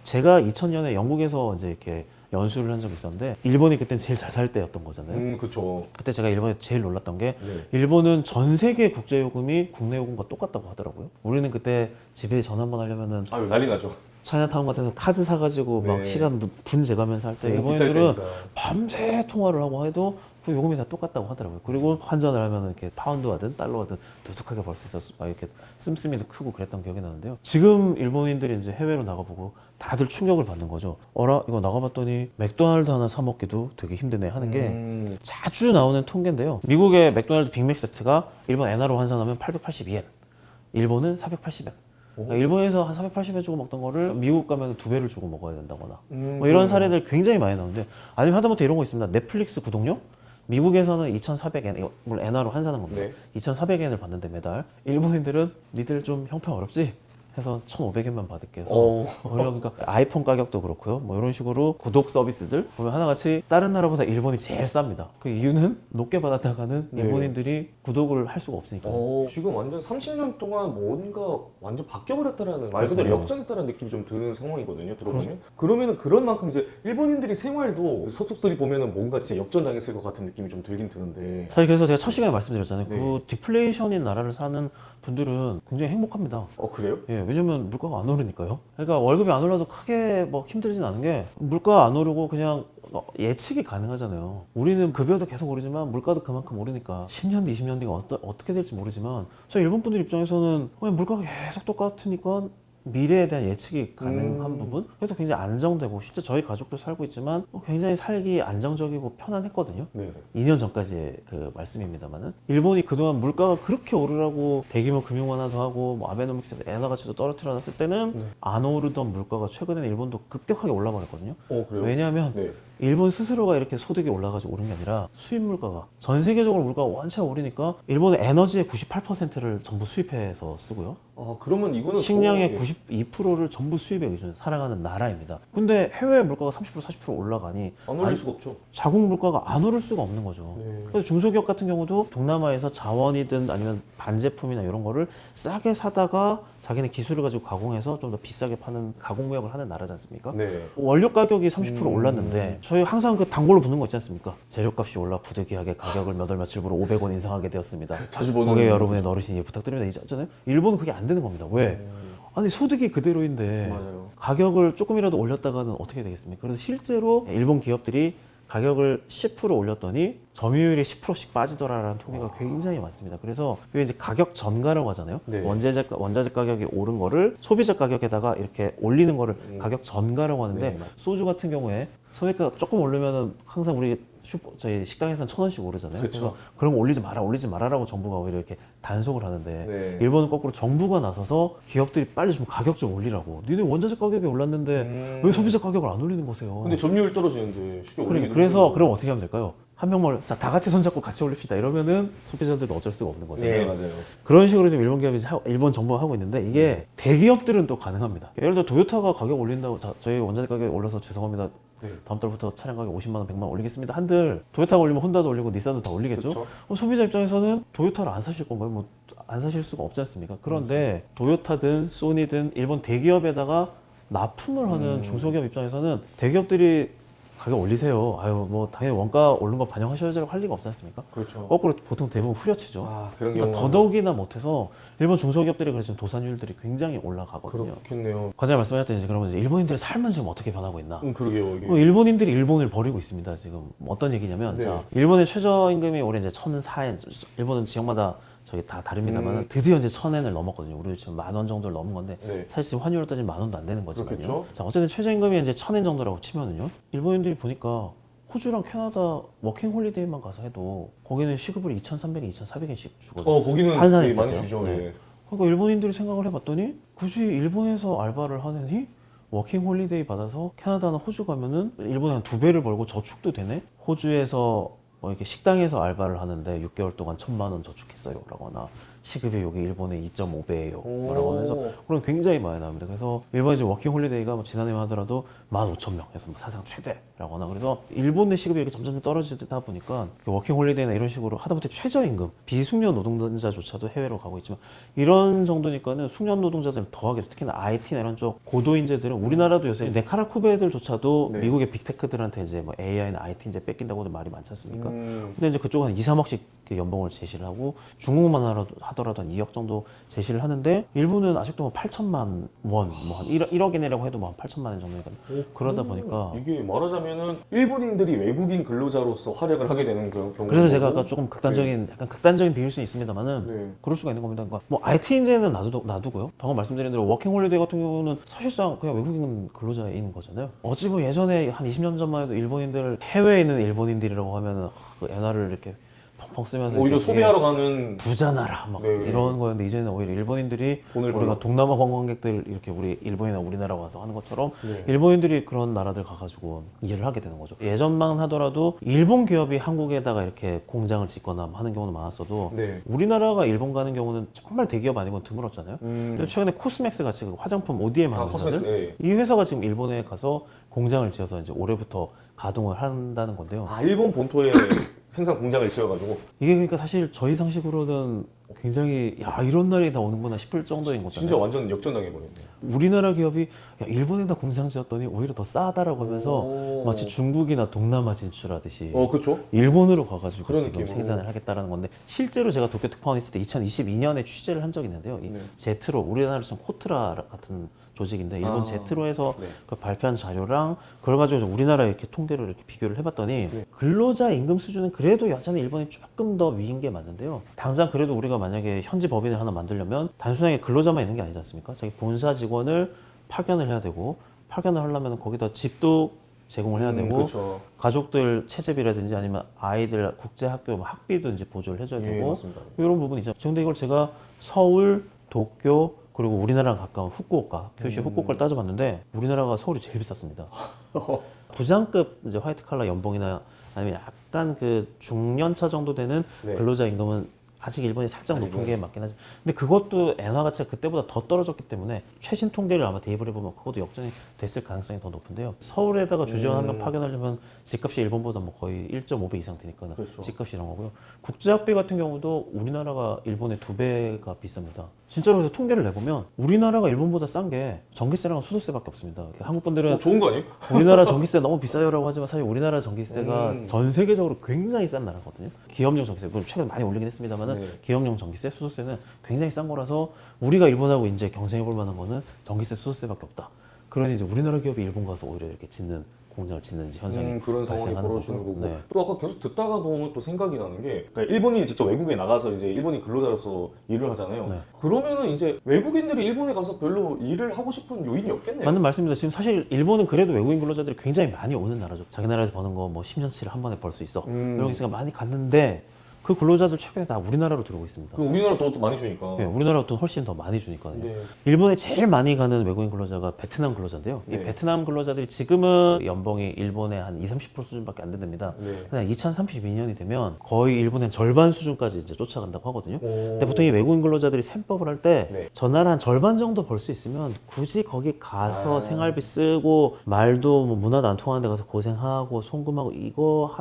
제가 2000년에 영국에서 이제 이렇게 연수를 한 적이 있었는데 일본이 그때 제일 잘 살 때였던 거잖아요. 그렇죠. 그때 제가 일본에서 제일 놀랐던 게 네. 일본은 전 세계 국제 요금이 국내 요금과 똑같다고 하더라고요. 우리는 그때 집에 전화 한번 하려면은 아유 난리 나죠. 차이나타운 같은 데서 카드 사가지고 막 네. 시간 분 재가면서 할 때 너무 비쌀 일본인들은 때니까. 밤새 통화를 하고 해도 그 요금이 다 똑같다고 하더라고요. 그리고 환전을 하면 이렇게 파운드하든 달러하든 두둑하게 벌 수 있어서 막 이렇게 씀씀이도 크고 그랬던 기억이 나는데요. 지금 일본인들이 이제 해외로 나가보고 다들 충격을 받는 거죠. 어라 이거 나가봤더니 맥도날드 하나 사 먹기도 되게 힘드네 하는 게 자주 나오는 통계인데요. 미국의 맥도날드 빅맥 세트가 일본 엔화로 환산하면 882엔, 일본은 480엔. 그러니까 일본에서 한 480엔 주고 먹던 거를 미국 가면 2배를 주고 먹어야 된다거나 뭐 이런 사례들 굉장히 많이 나오는데 아니면 하다못해 이런 거 있습니다. 넷플릭스 구독료? 미국에서는 2,400엔, 이거 물론 엔화로 환산한 겁니다. 네. 2,400엔을 받는데 매달. 일본인들은 니들 좀 형편 어렵지? 해서 1,500엔만 받을게 해서 그러니까 아이폰 가격도 그렇고요. 뭐 이런 식으로 구독 서비스들 보면 하나같이 다른 나라보다 일본이 제일 쌉니다. 그 이유는 높게 받았다가는 네. 일본인들이 구독을 할 수가 없으니까. 지금 완전 30년 동안 뭔가 완전 바뀌어버렸다라는 말 그대로 그렇죠. 역전했다는 느낌이 좀 드는 상황이거든요. 들어보면 그러면은 그런 만큼 이제 일본인들이 생활도 소속들이 보면은 뭔가 진짜 역전당했을 것 같은 느낌이 좀 들긴 드는데. 사실 그래서 제가 첫 시간에 말씀드렸잖아요. 네. 그 디플레이션인 나라를 사는 분들은 굉장히 행복합니다. 그래요? 예, 왜냐면 물가가 안 오르니까요. 그러니까 월급이 안 올라도 크게 뭐 힘들진 않은 게 물가가 안 오르고 그냥 예측이 가능하잖아요. 우리는 급여도 계속 오르지만 물가도 그만큼 오르니까 10년 뒤, 20년 뒤가 어떻게 될지 모르지만 저희 일본 분들 입장에서는 그냥 물가가 계속 똑같으니까 미래에 대한 예측이 가능한 부분 그래서 굉장히 안정되고 실제 저희 가족도 살고 있지만 굉장히 살기 안정적이고 편안했거든요. 네. 2년 전까지의 그 말씀입니다만은 일본이 그동안 물가가 그렇게 오르라고 대규모 금융 완화도 하고 뭐 아베노믹스 엔화 가치도 떨어뜨려 놨을 때는 네. 안 오르던 물가가 최근에는 일본도 급격하게 올라버렸거든요. 그래요? 왜냐하면 네. 일본 스스로가 이렇게 소득이 올라가지고 오른 게 아니라 수입 물가가 전 세계적으로 물가가 원체 오르니까 일본은 에너지의 98%를 전부 수입해서 쓰고요. 그러면 이거는 식량의 더, 92%를 전부 수입에 의존해 살아가는 나라입니다. 근데 해외 물가가 30% 40% 올라가니 안 올릴 수가 없죠. 자국 물가가 안 오를 수가 없는 거죠. 네. 그래서 중소기업 같은 경우도 동남아에서 자원이든 아니면 반제품이나 이런 거를 싸게 사다가 자기네 기술을 가지고 가공해서 좀 더 비싸게 파는 가공무역을 하는 나라지 않습니까? 네. 원료 가격이 30% 올랐는데 저희 항상 그 단골로 붙는 거 있지 않습니까? 재료값이 올라 부득이하게 가격을 몇 월 며칠부로 500원 인상하게 되었습니다. 자주 보는 고객 여러분의 어르신 이해 부탁드립니다. 있잖아요. 일본은 그게 안 되는 겁니다. 왜? 아니 소득이 그대로인데 맞아요. 가격을 조금이라도 올렸다가는 어떻게 되겠습니까? 그래서 실제로 일본 기업들이 가격을 10% 올렸더니 점유율이 10%씩 빠지더라라는 통계가 굉장히 많습니다. 그래서 이게 이제 가격 전가라고 하잖아요. 네. 원자재 가격이 오른 거를 소비자 가격에다가 이렇게 올리는 거를 가격 전가라고 하는데 네, 맞아요. 소주 같은 경우에 소비가 조금 오르면은 항상 우리 저희 식당에서는 1,000원씩 오르잖아요. 그쵸. 그래서 그럼 올리지 마라라고 정부가 오히려 이렇게 단속을 하는데 네. 일본은 거꾸로 정부가 나서서 기업들이 빨리 좀 가격 좀 올리라고. 니네 원자재 가격이 올랐는데 왜 소비자 가격을 안 올리는 거세요? 근데 점유율 떨어지는데 쉽게 올리기도 그래서 힘들고. 그럼 어떻게 하면 될까요? 한 명만 자 다 같이 손잡고 같이 올립시다 이러면은 소비자들도 어쩔 수가 없는 거죠. 네, 맞아요. 그런 식으로 지금 일본 기업이 일본 정부가 하고 있는데 이게 대기업들은 또 가능합니다. 예를 들어 도요타가 가격 올린다고 저희 원자재 가격이 올라서 죄송합니다. 네. 다음 달부터 차량 가격 50만 원, 100만 원 올리겠습니다. 한들 도요타가 올리면 혼다도 올리고 닛산도 다 올리겠죠. 그쵸. 소비자 입장에서는 도요타를 안 사실 건가요? 뭐 안 사실 수가 없지 않습니까? 그런데 도요타든 소니든 일본 대기업에다가 납품을 하는 중소기업 입장에서는 대기업들이 가격 올리세요. 아유 뭐 당연히 원가 오른 거 반영하셔야죠 할 리가 없지 않습니까? 그렇죠. 거꾸로 보통 대부분 후려치죠. 그런 그러니까 경우가 더더욱이나 못해서 일본 중소기업들이 그래서 도산율들이 굉장히 올라가거든요. 그렇겠네요. 과장님 말씀하셨듯이 이제 그러면 이제 일본인들의 삶은 지금 어떻게 변하고 있나? 그러게요. 이게. 일본인들이 일본을 버리고 있습니다. 지금 어떤 얘기냐면 네. 자, 일본의 최저임금이 올해 이제 1,004엔. 일본은 지역마다 저기 다 다릅니다만 드디어 이제 1,000엔을 넘었거든요. 우리 지금 10,000원 정도를 넘은 건데 네. 사실 지금 환율로 따지면 10,000원도 안 되는 거지만요. 그렇겠죠. 자, 어쨌든 최저임금이 이제 1,000엔 정도라고 치면은요. 일본인들이 보니까 호주랑 캐나다 워킹 홀리데이만 가서 해도 거기는 시급을 2,300엔, 2,400엔씩 주거든요. 거기는 환산했을 되게 많이 때요. 주죠. 네. 네. 그러니까 일본인들이 생각을 해봤더니 굳이 일본에서 알바를 하느니 워킹 홀리데이 받아서 캐나다나 호주 가면은 일본에 한 2배를 벌고 저축도 되네? 호주에서 뭐 이렇게 식당에서 알바를 하는데 6개월 동안 1,000만 원 저축했어요 라거나 시급이 여기 일본의 2.5배예요 라고 하면서 그런 굉장히 많이 나옵니다. 그래서 일본의 이제 워킹 홀리데이가 뭐 지난해만 하더라도 15,000명에서 뭐 사상 최대라고 하나. 그래서 일본 내 시급이 이렇게 점점 떨어지다 보니까 워킹 홀리데이나 이런 식으로 하다못해 최저임금 비숙련 노동자조차도 해외로 가고 있지만 이런 정도니까는 숙련 노동자들 더하게 특히나 IT나 이런 쪽 고도 인재들은 우리나라도 요새 네카라 쿠베들조차도 네. 미국의 빅테크들한테 이제 뭐 AI나 IT 이제 뺏긴다고도 말이 많지 않습니까? 음. 근데 이제 그쪽은 한 2, 3억씩 연봉을 제시를 하고 중국만 하더라도 한 2억 정도 제시를 하는데 일본은 아직도 뭐 8천만 원, 뭐 한 1억이라고 해도 뭐 한 8천만 원 정도니까 그러다 보니까 이게 말하자면은 일본인들이 외국인 근로자로서 활약을 하게 되는 그런 경우. 그래서 제가 아까 조금 약간 극단적인 비율 수는 있습니다만은 네. 그럴 수가 있는 겁니다. 그러니까 뭐 IT 인재는 놔두고요. 방금 말씀드린 대로 워킹 홀리데이 같은 경우는 사실상 그냥 외국인 근로자인 거잖아요. 어찌 보면 예전에 한 20년 전만 해도 일본인들 해외에 있는 일본인들이라고 하면은 그 엔화를 이렇게 펑펑 쓰면서 오히려 이렇게 소비하러 가는 부자나라 막 네. 이런 거였는데 이제는 오히려 일본인들이 돈을 우리가 벌러. 동남아 관광객들 이렇게 우리 일본이나 우리나라 와서 하는 것처럼 네. 일본인들이 그런 나라들 가가지고 일을 하게 되는 거죠. 예전만 하더라도 일본 기업이 한국에다가 이렇게 공장을 짓거나 하는 경우는 많았어도 네. 우리나라가 일본 가는 경우는 정말 대기업 아니고는 드물었잖아요. 근데 최근에 코스맥스 같이 그 화장품 ODM 하는 코스메스. 회사들 네. 이 회사가 지금 일본에 가서 공장을 지어서 이제 올해부터 가동을 한다는 건데요. 일본 본토에 생산 공장을 지어가지고. 이게 그러니까 사실 저희 상식으로는 굉장히 야 이런 날이 다 오는구나 싶을 정도인 거잖아요. 진짜 완전 역전당해버렸네요. 우리나라 기업이 야, 일본에다 공장 지었더니 오히려 더 싸다라고 하면서 오. 마치 중국이나 동남아 진출하듯이 그렇죠. 일본으로 가가지고 그런 지금 느낌으로. 생산을 하겠다라는 건데 실제로 제가 도쿄 특파원 있을 때 2022년에 취재를 한 적이 있는데요. 이 네. 제트로 우리나라로 치면 코트라 같은 조직인데 일본 제트로에서 네. 그 발표한 자료랑 그걸 가지고 우리나라 이렇게 통계를 이렇게 비교를 해봤더니 네. 근로자 임금 수준은 그래도 여전히 일본이 조금 더 위인 게 맞는데요. 당장 그래도 우리가 만약에 현지 법인을 하나 만들려면 단순하게 근로자만 있는 게 아니지 않습니까? 자기 본사 직원을 파견을 해야 되고 파견을 하려면 거기다 집도 제공을 해야 되고 그렇죠. 가족들 체제비라든지 아니면 아이들 국제학교 뭐 학비도 이제 보조를 해줘야 예, 되고 맞습니다. 이런 부분이죠. 근데 이걸 제가 서울, 도쿄 그리고 우리나라랑 가까운 후쿠오카, 큐슈 후쿠오카를 따져봤는데 우리나라가 서울이 제일 비쌌습니다. 부장급 이제 화이트 칼라 연봉이나 아니면 약간 그 중년차 정도 되는 네. 근로자 임금은 아직 일본이 살짝 아직은. 높은 게 맞긴 하지. 근데 그것도 엔화 가치가 그때보다 더 떨어졌기 때문에 최신 통계를 아마 대입을 해보면 그것도 역전이 됐을 가능성이 더 높은데요. 서울에다가 주재원 한 명 파견하려면 집값이 일본보다 뭐 거의 1.5배 이상 드니까 그렇죠. 집값이 이런 거고요. 국제학비 같은 경우도 우리나라가 일본의 2배가 비쌉니다. 진짜로 그래서 통계를 내보면 우리나라가 일본보다 싼 게 전기세랑 소득세밖에 없습니다. 한국 분들은 좋은 거 아니에요? 우리나라 전기세 너무 비싸요라고 하지만 사실 우리나라 전기세가 음. 전 세계적으로 굉장히 싼 나라거든요. 기업용 전기세, 물론 최근 많이 올리긴 했습니다만은 네. 기업용 전기세, 소득세는 굉장히 싼 거라서 우리가 일본하고 이제 경쟁해 볼 만한 거는 전기세, 소득세밖에 없다. 그러니 이제 우리나라 기업이 일본 가서 오히려 이렇게 짓는 공장을 짓는 현상이 그런 상황이 발생하는 벌어지는 거고. 거고. 네. 또 아까 계속 듣다가 보면 또 생각이 나는 게 그러니까 일본인이 직접 외국에 나가서 이제 일본인 근로자로서 일을 하잖아요. 네. 그러면은 이제 외국인들이 일본에 가서 별로 일을 하고 싶은 요인이 없겠네요. 맞는 말씀입니다. 지금 사실 일본은 그래도 외국인 근로자들이 굉장히 많이 오는 나라죠. 자기 나라에서 버는 거 뭐 10년치를 한 번에 벌 수 있어. 이런 기세가 많이 갔는데 그 근로자들 최근에 다 우리나라로 들어오고 있습니다. 그 우리나라 더 많이 주니까. 네, 우리나라 돈 훨씬 더 많이 주니까요. 네. 일본에 제일 많이 가는 외국인 근로자가 베트남 근로자인데요. 이 네. 베트남 근로자들이 지금은 연봉이 일본의 한 20-30% 수준밖에 안 된답니다. 네. 그냥 2032년이 되면 거의 일본의 절반 수준까지 이제 쫓아간다고 하거든요. 오. 근데 보통 이 외국인 근로자들이 셈법을 할 때 네. 저 나라 한 절반 정도 벌 수 있으면 굳이 거기 가서 아. 생활비 쓰고 말도 뭐 문화도 안 통하는 데 가서 고생하고 송금하고 이거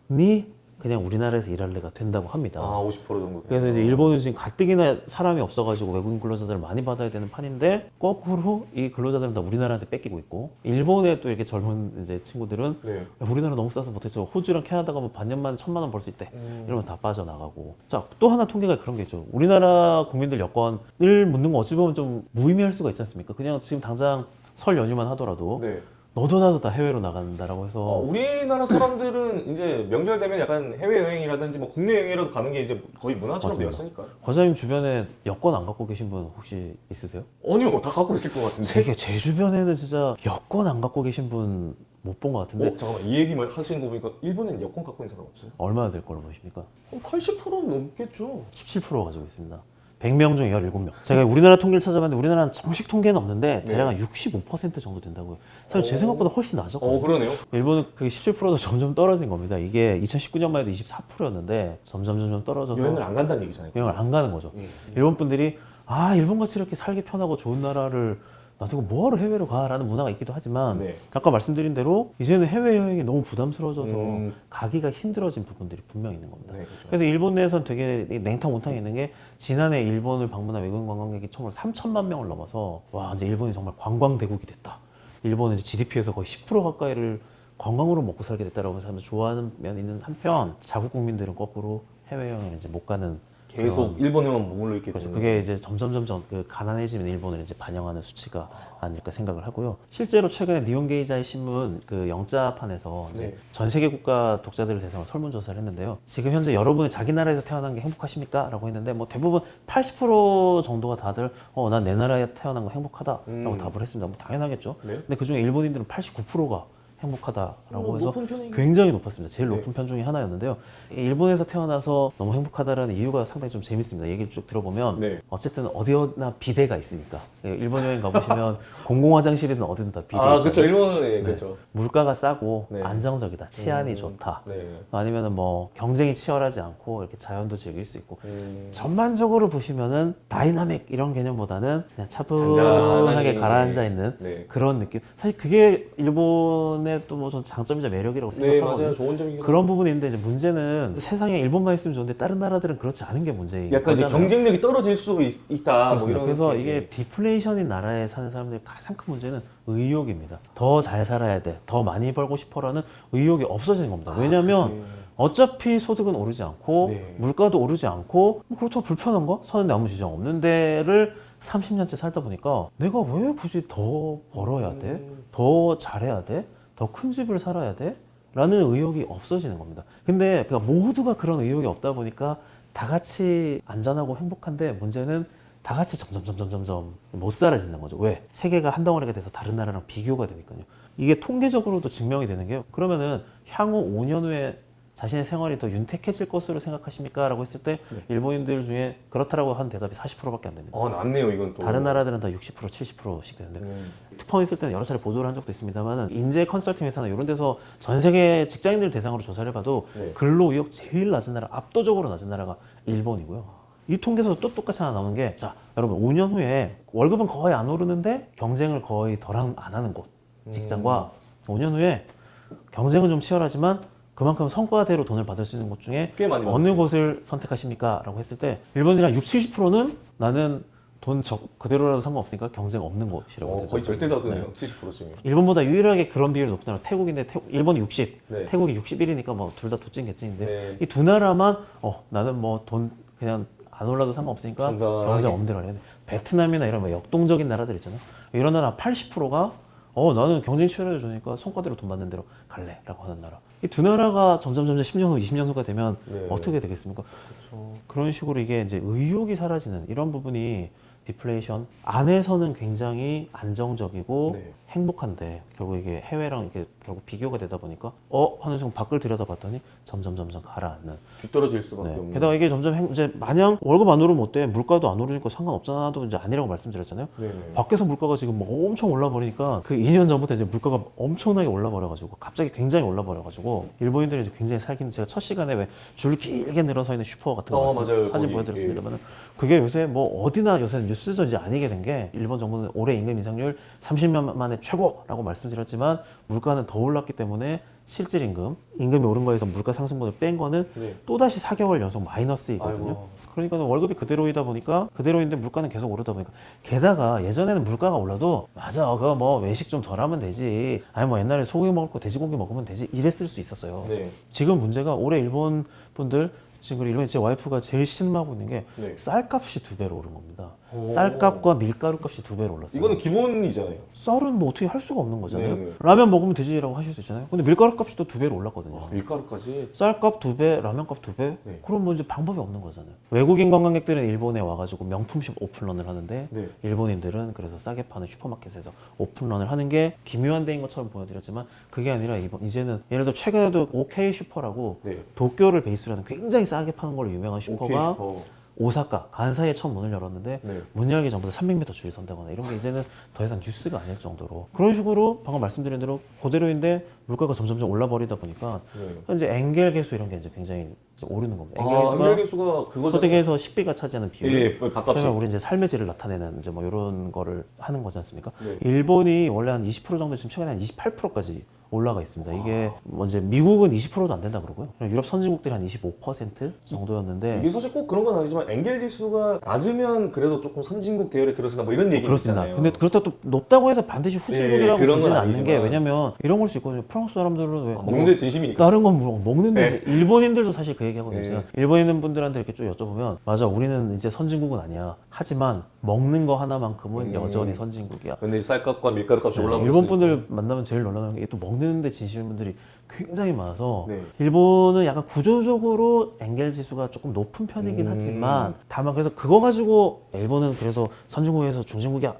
하느니 그냥 우리나라에서 일할래가 된다고 합니다. 아, 50% 정도. 그래서 이제 일본은 지금 가뜩이나 사람이 없어가지고 외국인 근로자들을 많이 받아야 되는 판인데 거꾸로 이 근로자들은 다 우리나라한테 뺏기고 있고 일본의 또 이렇게 젊은 이제 친구들은 네. 야, 우리나라 너무 싸서 못했죠. 호주랑 캐나다 가면 반년 만에 1,000만 원 벌 수 있대. 이러면 다 빠져나가고. 자, 또 하나 통계가 그런 게 있죠. 우리나라 국민들 여권을 묻는 거 어찌 보면 좀 무의미할 수가 있지 않습니까? 그냥 지금 당장 설 연휴만 하더라도 네. 너도 나도 다 해외로 나간다라고 해서 우리나라 사람들은 이제 명절 되면 약간 해외 여행이라든지 뭐 국내 여행이라도 가는 게 이제 거의 문화처럼 맞습니다. 되었으니까. 과장님 주변에 여권 안 갖고 계신 분 혹시 있으세요? 아니요, 다 갖고 있을 것 같은데. 세계 제 주변에는 진짜 여권 안 갖고 계신 분 못 본 것 같은데 잠깐만, 이 얘기만 하시는 거 보니까 일본엔 여권 갖고 있는 사람 없어요? 얼마나 될 걸로 보십니까? 80%는 넘겠죠. 17% 가지고 있습니다. 100명 중에 17명. 제가 우리나라 통계를 찾아봤는데 우리나라는 정식 통계는 없는데 대략 한 65% 정도 된다고요. 사실 제 생각보다 훨씬 낮았거든요. 그러네요. 일본은 그 17%도 점점 떨어진 겁니다. 이게 2019년만 해도 24%였는데 점점 떨어져서 여행을 안 간다는 얘기잖아요. 여행을 안 가는 거죠. 예. 일본 분들이 일본 같이 이렇게 살기 편하고 좋은 나라를 나한테 뭐하러 해외로 가라는 문화가 있기도 하지만 네. 아까 말씀드린 대로 이제는 해외여행이 너무 부담스러워져서 음. 가기가 힘들어진 부분들이 분명히 있는 겁니다. 네, 그렇죠. 그래서 일본 내에서는 되게 냉탕 온탕이 있는 게 지난해 일본을 방문한 외국인 관광객이 총으로 3천만 명을 넘어서 와 이제 일본이 정말 관광 대국이 됐다. 일본은 이제 GDP에서 거의 10% 가까이를 관광으로 먹고 살게 됐다라고 해서 사람들 좋아하는 면이 있는 한편 자국 국민들은 거꾸로 해외여행을 이제 못 가는 계속 일본에만 머물러 있게 그렇죠. 되는. 그게 이제 점점 그 가난해지는 일본을 이제 반영하는 수치가 아닐까 생각을 하고요. 실제로 최근에 니혼게이자의 신문 그 영자판에서 이제 네. 전 세계 국가 독자들을 대상으로 설문조사를 했는데요. 지금 현재 여러분이 자기 나라에서 태어난 게 행복하십니까? 라고 했는데 뭐 대부분 80% 정도가 다들 난 내 나라에 태어난 거 행복하다라고 답을 했습니다. 뭐 당연하겠죠. 네. 근데 그중에 일본인들은 89%가 행복하다라고 해서 높은 편이긴 굉장히 높았습니다. 제일 네. 높은 편 중에 하나였는데요. 일본에서 태어나서 너무 행복하다라는 이유가 상당히 좀 재밌습니다. 얘기를 쭉 들어보면 네. 어쨌든 어디나 비대가 있으니까 일본 여행 가보시면 공공 화장실이든 어디든 다 비대. 그렇죠. 있잖아요. 일본은 네. 그렇죠. 물가가 싸고 네. 안정적이다. 치안이 좋다. 네. 아니면은 뭐 경쟁이 치열하지 않고 이렇게 자연도 즐길 수 있고 음. 전반적으로 보시면은 다이나믹 이런 개념보다는 그냥 차분하게 잔잔하니. 가라앉아 있는 네. 그런 느낌. 사실 그게 일본의 또 뭐 전 장점이자 매력이라고 네, 생각하거든요. 맞아요. 좋은 점이긴 그런 부분이 있는데 이제 문제는 세상에 일본만 있으면 좋은데 다른 나라들은 그렇지 않은 게 문제인 약간 이제 거잖아요. 경쟁력이 떨어질 수 있다. 뭐 그렇습니다. 이런 그래서 게. 이게 디플레이션인 나라에 사는 사람들의 가장 큰 문제는 의욕입니다. 더 잘 살아야 돼, 더 많이 벌고 싶어라는 의욕이 없어지는 겁니다. 왜냐하면 그게- 어차피 소득은 오르지 않고 네. 물가도 오르지 않고 뭐 그렇다고 불편한가? 사는데 아무 지장 없는 데를 30년째 살다 보니까 내가 왜 굳이 더 벌어야 돼? 더 잘해야 돼? 더 큰 집을 살아야 돼? 라는 의욕이 없어지는 겁니다. 근데 그러니까 모두가 그런 의욕이 없다 보니까 다 같이 안전하고 행복한데 문제는 다 같이 점점 못 살아지는 거죠. 왜? 세계가 한 덩어리가 돼서 다른 나라랑 비교가 되니까요. 이게 통계적으로도 증명이 되는 게요. 그러면은 향후 5년 후에 자신의 생활이 더 윤택해질 것으로 생각하십니까? 라고 했을 때 일본인들 중에 그렇다라고 한 대답이 40%밖에 안 됩니다. 낫네요, 이건 또. 다른 나라들은 다 60%, 70%씩 되는데 특파원 있을 때는 여러 차례 보도를 한 적도 있습니다만 인재 컨설팅 회사나 이런 데서 전 세계 직장인들 대상으로 조사를 해봐도 네. 근로 의욕 제일 낮은 나라, 압도적으로 낮은 나라가 일본이고요. 이 통계에서 또 똑같이 하나 나오는 게, 자, 여러분 5년 후에 월급은 거의 안 오르는데 경쟁을 거의 덜 안 하는 곳 직장과 5년 후에 경쟁은 좀 치열하지만 그만큼 성과대로 돈을 받을 수 있는 곳 중에 꽤 많이 어느 받았죠. 곳을 선택하십니까? 라고 했을 때 일본인이 한 60, 70%는 나는 돈 그대로라도 상관없으니까 경쟁 없는 곳이라고 거의 절대 다수네요. 네. 70%쯤이. 일본보다 유일하게 그런 비율이 높은 나라 태국인데 일본이 60, 네. 태국이 61이니까 뭐 둘 다 도찐개찐인데 네. 이 두 나라만 나는 뭐 돈 그냥 안 올라도 상관없으니까 상당하게. 경쟁 없는 데로 가야 돼. 베트남이나 이런 뭐 역동적인 나라들 있잖아요. 이런 나라 80%가 나는 경쟁 치열해져니까 성과대로 돈 받는 대로 갈래라고 하는 나라. 이 두 나라가 점점 10년 후, 20년 후가 되면 네. 어떻게 되겠습니까? 그렇죠. 그런 식으로 이게 이제 의욕이 사라지는 이런 부분이 디플레이션 안에서는 굉장히 안정적이고 네. 행복한데 결국 이게 해외랑 이게 결국 비교가 되다 보니까 하는 순간 밖을 들여다봤더니 점점 가라앉는. 뒤떨어질 수밖에 네. 없는. 게다가 이게 점점 이제 마냥 월급 안 오르면 어때? 물가도 안 오르니까 상관없잖아도 이제 아니라고 말씀드렸잖아요. 네네. 밖에서 물가가 지금 뭐 엄청 올라 버리니까 그 2년 전부터 이제 물가가 엄청나게 올라 버려가지고 갑자기 굉장히 올라 버려가지고 일본인들이 이제 굉장히 살기는 제가 첫 시간에 왜 줄 길게 늘어서 있는 슈퍼 같은 거 맞아요. 사진 거기, 보여드렸습니다만은 그게 요새 뭐 어디나 요새 뉴스도 이제 아니게 된 게 일본 정부는 올해 임금 인상률 30년 만에 최고라고 말씀드렸지만 물가는 더 올랐기 때문에 실질 임금이 오른 거에서 물가 상승분을 뺀 거는 네. 또다시 4개월 연속 마이너스이거든요. 아이고. 그러니까 월급이 그대로이다 보니까 그대로인데 물가는 계속 오르다 보니까 게다가 예전에는 물가가 올라도 맞아 그거 뭐 외식 좀 덜 하면 되지 아니 뭐 옛날에 소고기 먹을 거 돼지고기 먹으면 되지 이랬을 수 있었어요. 네. 지금 문제가 올해 일본 분들 지금 일본 제 와이프가 제일 신음하고 있는 게 네. 쌀값이 2배로 오른 겁니다. 오. 쌀값과 밀가루 값이 2배로 올랐어요. 이거는 기본이잖아요. 쌀은 뭐 어떻게 할 수가 없는 거잖아요. 네네. 라면 먹으면 되지라고 하실 수 있잖아요. 근데 밀가루 값이 또 2배로 올랐거든요. 밀가루까지. 쌀값 2배, 라면값 2배? 네. 그럼 뭐 이제 방법이 없는 거잖아요. 외국인 관광객들은 일본에 와가지고 명품숍 오픈런을 하는데 네. 일본인들은 그래서 싸게 파는 슈퍼마켓에서 오픈런을 하는 게 기묘한 데인 것처럼 보여드렸지만 그게 아니라 이제는 예를 들어 최근에도 OK 슈퍼라고 네. 도쿄를 베이스로 하는 굉장히 싸게 파는 걸로 유명한 오케이 슈퍼가 슈퍼. 오사카, 간사이에 처음 문을 열었는데 네. 문 열기 전부터 300m 줄이 선다거나 이런 게 이제는 더 이상 뉴스가 아닐 정도로 그런 식으로 방금 말씀드린 대로 그대로인데 물가가 점점 올라버리다 보니까 네. 이제 엔겔 개수 이런 게 이제 굉장히 이제 오르는 겁니다. 엔겔 연결 개수가 개수가 그거잖아요. 소득에서 10배가 차지하는 비율. 예, 밥값이. 그러면 우리 이제 삶의 질을 나타내는 이제 뭐 이런 거를 하는 거지 않습니까? 네. 일본이 원래 한 20% 정도 지금 최근에 한 28%까지 올라가 있습니다. 이게 뭐 이제 미국은 20%도 안 된다 그러고요. 유럽 선진국들이 한 25% 정도였는데 이게 사실 꼭 그런 건 아니지만 엔겔 지수가 낮으면 그래도 조금 선진국 대열에 들어서나 뭐 이런 얘기 그렇습니다. 있잖아요. 근데 그렇다고 또 높다고 해서 반드시 후진국이라고 그런 건 보지는 않는 게 아니지만. 왜냐면 이런 걸 수 있거든요. 프랑스 사람들은 왜 먹는데 진심이니까. 다른 건 먹는데 네. 일본인들도 사실 그 얘기하거든요. 네. 제가 일본인 분들한테 이렇게 좀 여쭤보면 맞아 우리는 이제 선진국은 아니야. 하지만 먹는 거 하나만큼은 여전히 선진국이야. 근데 쌀값과 밀가루 값이 올라가고 일본 분들 만나면 제일 놀라는 게 또 먹는데 진심인 분들이 굉장히 많아서 네. 일본은 약간 구조적으로 엔겔 지수가 조금 높은 편이긴 하지만 다만 그래서 그거 가지고 일본은 그래서 선진국에서 중진국이야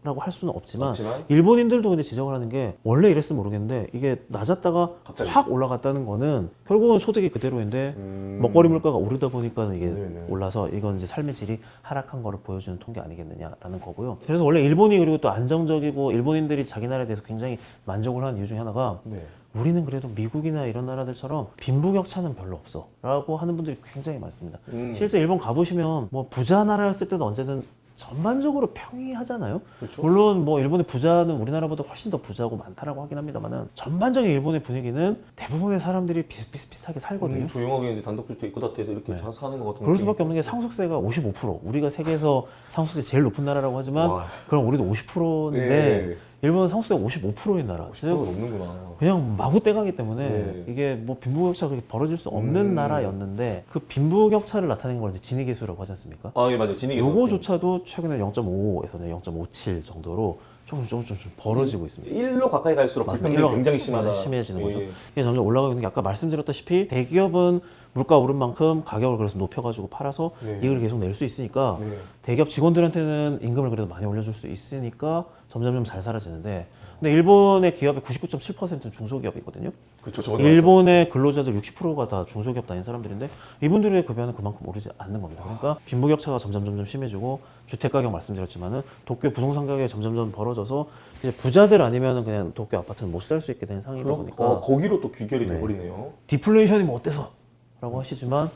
라고 할 수는 없지만 일본인들도 근데 지적을 하는 게 원래 이랬으면 모르겠는데 이게 낮았다가 갑자기. 확 올라갔다는 거는 결국은 소득이 그대로인데 먹거리 물가가 오르다 보니까 이게 네네. 올라서 이건 이제 삶의 질이 하락한 거를 보여주는 통계 아니겠느냐라는 거고요. 그래서 원래 일본이 그리고 또 안정적이고 일본인들이 자기 나라에 대해서 굉장히 만족을 하는 이유 중에 하나가 네. 우리는 그래도 미국이나 이런 나라들처럼 빈부격차는 별로 없어 라고 하는 분들이 굉장히 많습니다. 실제 일본 가보시면 뭐 부자 나라였을 때도 언제든 전반적으로 평이하잖아요. 그렇죠. 물론 뭐 일본의 부자는 우리나라보다 훨씬 더 부자고 많다라고 하긴 합니다만은 전반적인 일본의 분위기는 대부분의 사람들이 비슷비슷하게 살거든요. 조용하게 이제 단독주택 입고 다 돼서 이렇게 네. 사는 것 같은 그럴 느낌. 수밖에 없는 게 상속세가 55%. 우리가 세계에서 상속세 제일 높은 나라라고 하지만 와. 그럼 우리도 50%인데 네. 일본은 상속세가 55%인 나라. 50%가 넘는구나. 그냥 마구 떼가기 때문에 네. 이게 뭐 빈부격차가 그렇게 벌어질 수 없는 나라였는데 그 빈부격차를 나타내는 걸 이제 지니계수라고 하지 않습니까? 아, 예, 맞아요. 진익이. 요거조차도 최근에 0.55에서 0.57 정도로 조금 벌어지고 있습니다. 1로 가까이 갈수록 맞습니다. 불평등이 굉장히 심하다. 심해지는 거죠. 예. 이게 점점 올라가고 있는 게 아까 말씀드렸다시피 대기업은 물가 오른 만큼 가격을 그래서 높여가지고 팔아서 네. 이익을 계속 낼 수 있으니까 네. 대기업 직원들한테는 임금을 그래도 많이 올려줄 수 있으니까 점점 잘 사라지는데 근데 일본의 기업의 99.7%는 중소기업이거든요. 그렇죠. 저도 일본의 근로자들 60%가 다 중소기업 다닌 사람들인데 이분들의 급여는 그만큼 오르지 않는 겁니다. 그러니까 빈부격차가 점점 심해지고 주택가격 말씀드렸지만은 도쿄 부동산 가격이 점점 벌어져서 이제 부자들 아니면은 그냥 도쿄 아파트는 못 살 수 있게 된 상황이다 보니까 거기로 또 귀결이 네. 돼버리네요. 디플레이션이 뭐 어때서? 라고 하시지만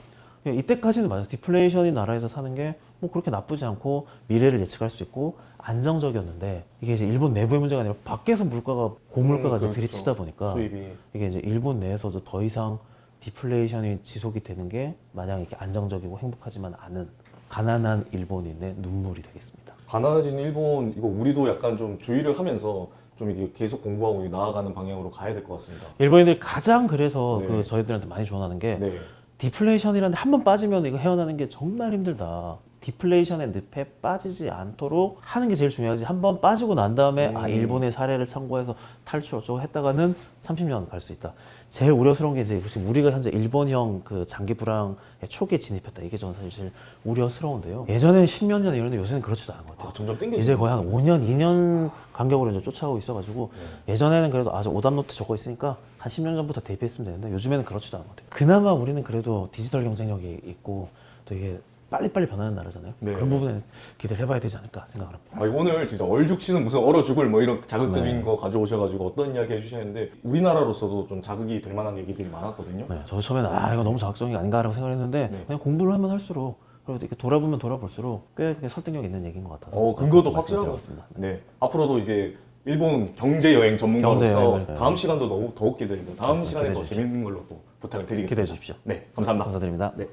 이때까지는 맞아요. 디플레이션이 나라에서 사는 게 뭐 그렇게 나쁘지 않고 미래를 예측할 수 있고 안정적이었는데 이게 이제 일본 내부의 문제가 아니라 밖에서 물가가 고물가가 이제 그렇죠. 들이치다 보니까 수입이 이게 이제 일본 내에서도 더 이상 디플레이션이 지속이 되는 게 마냥 이렇게 안정적이고 행복하지만 않은 가난한 일본인의 눈물이 되겠습니다. 가난해진 일본 이거 우리도 약간 좀 주의를 하면서 좀 이게 계속 공부하고 나아가는 방향으로 가야 될 것 같습니다. 일본인들이 가장 그래서 네. 그 저희들한테 많이 조언하는 게 네. 디플레이션이라는데 한 번 빠지면 이거 헤어나는 게 정말 힘들다. 디플레이션의 늪에 빠지지 않도록 하는 게 제일 중요하지. 한 번 빠지고 난 다음에 아 일본의 사례를 참고해서 탈출 어쩌고 했다가는 30년 갈 수 있다. 제일 우려스러운 게 이제 지금 우리가 현재 일본형 그 장기 불황의 초기에 진입했다. 이게 저는 사실 제일 우려스러운데요. 예전에는 10년 전에 이런데 요새는 그렇지도 않은 것 같아요. 점점 땡겨지죠. 이제 거의 한 5년, 2년 간격으로 이제 쫓아가고 있어가지고 예전에는 그래도 아주 오답노트 적고 있으니까 한 10년 전부터 대비했으면 되는데 요즘에는 그렇지도 않은 것 같아요. 그나마 우리는 그래도 디지털 경쟁력이 있고 또 이게 빨리빨리 변하는 나라잖아요. 네. 그런 부분에 기대를 해봐야 되지 않을까 생각을 합니다. 오늘 진짜 얼죽치는 무슨 얼어 죽을 뭐 이런 자극적인 거 가져오셔가지고 어떤 이야기 해주셨는데 우리나라로서도 좀 자극이 될 만한 얘기들이 많았거든요. 네, 저도 처음에는 이거 너무 자극적인 게 아닌가라고 생각했는데 네. 그냥 공부를 하면 할수록 그리고 이렇게 돌아보면 돌아볼수록 꽤 설득력 있는 얘기인 것 같아서 근거도 말씀드려 확실하고 봤습니다. 네. 앞으로도 이게 일본 경제 여행 전문가로서 경제 여행을, 네. 다음 시간도 더욱 기대되고 다음 맞습니다. 시간에 더 기대해 재밌는 걸로 또 부탁을 드리겠습니다. 기대해 주십시오. 네, 감사합니다. 감사드립니다. 네.